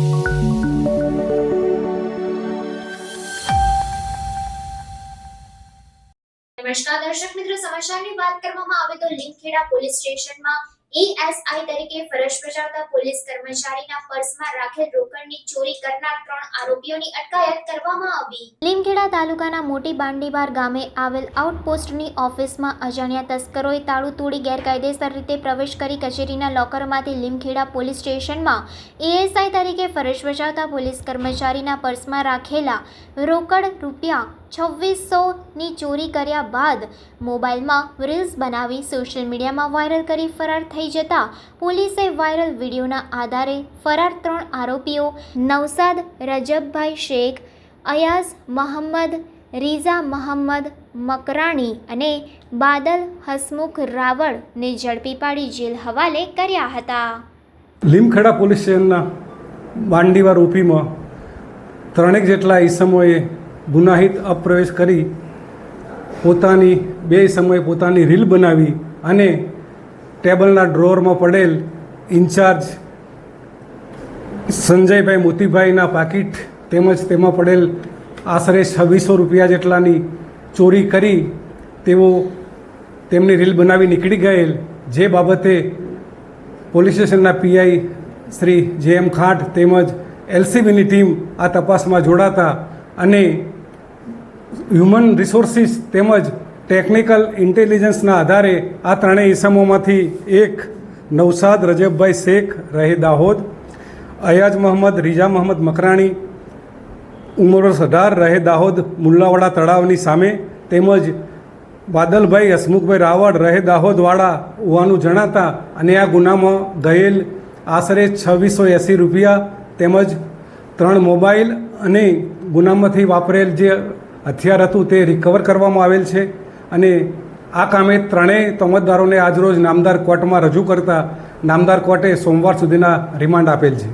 નમસ્કાર દર્શક મિત્રો, સમાચારની વાત કરવામાં આવે તો લીમખેડા પોલીસ સ્ટેશનમાં એએસઆઈ તરીકે ફરજ બજાવતા પોલીસ કર્મચારીના પર્સમાં રાખેલ રોકડની ચોરી કરનાર 3 આરોપીઓની અટકાયત કરવામાં આવી। લીમખેડા તાલુકાના મોટી બાંડીવાર ગામે આવેલ આઉટપોસ્ટની ઓફિસમાં અજાણ્યા તસ્કરોએ તાળું તોડી ગેરકાયદેસર રીતે પ્રવેશ કરી કચેરીના લોકરમાંથી લીમખેડા પોલીસ સ્ટેશનમાં એએસઆઈ તરીકે ફરજ બજાવતા પોલીસ કર્મચારીના પર્સમાં રાખેલા રોકડ રૂપિયા 2600ની ચોરી કર્યા બાદ મોબાઈલમાં રીલ્સ બનાવી સોશિયલ મીડિયામાં વાયરલ કરી ફરાર થઈ જતા પોલીસે વાયરલ વિડીયોના આધારે ફરાર 3 આરોપીઓ નવસાદ રજબભાઈ શેખ, અયાઝ મોહમ્મદ, રીઝા મોહમ્મદ મકરાણી અને બાદલ હસમુખ રાવળને ઝડપી પાડી જેલ હવાલે કર્યા હતા। લીમખેડા પોલીસ સ્ટેશનના બાંડીવાર ઓપીમાં 3 જેટલા ઈસમોએ ગુનાહિત અપ્રવેશ કરી પોતાની 2 સમયે પોતાની રીલ બનાવી અને ટેબલના ડ્રોવરમાં પડેલ ઇન્ચાર્જ સંજયભાઈ મોતીભાઈના પાકીટ તેમજ તેમાં પડેલ આશરે 2600 રૂપિયા જેટલાની ચોરી કરી તેઓ તેમની રીલ બનાવી નીકળી ગયેલ, જે બાબતે પોલીસ સ્ટેશનના પીઆઈ શ્રી જે.એમ. ખાંટ તેમજ એલસીબીની ટીમ આ તપાસમાં જોડાતા અને હ્યુમન રિસોર્સિસ તેમજ ટેકનિકલ ઇન્ટેલિજન્સના આધારે આ 3 ઈસમોમાંથી એક નવસાદ રજબભાઈ શેખ રહે દાહોદ, અયાજ મોહમ્મદ, રીઝા મોહમ્મદ મકરાણી ઉંમર 18 રહે દાહોદ મુલ્લાવાડા તળાવની સામે તેમજ બાદલભાઈ હસમુખભાઈ રાવળ રહે દાહોદવાળા હોવાનું જણાતા અને આ ગુનામાં ગયેલ આશરે 2680 રૂપિયા તેમજ 3 મોબાઈલ અને ગુનામાંથી વાપરેલ જે હથિયાર હતું તે રિકવર કરવામાં આવેલ છે અને આ કામે 3 તોમતદારોને આજરોજ નામદાર કોર્ટમાં રજૂ કરતા નામદાર કોર્ટે સોમવાર સુધીના રિમાન્ડ આપેલ છે।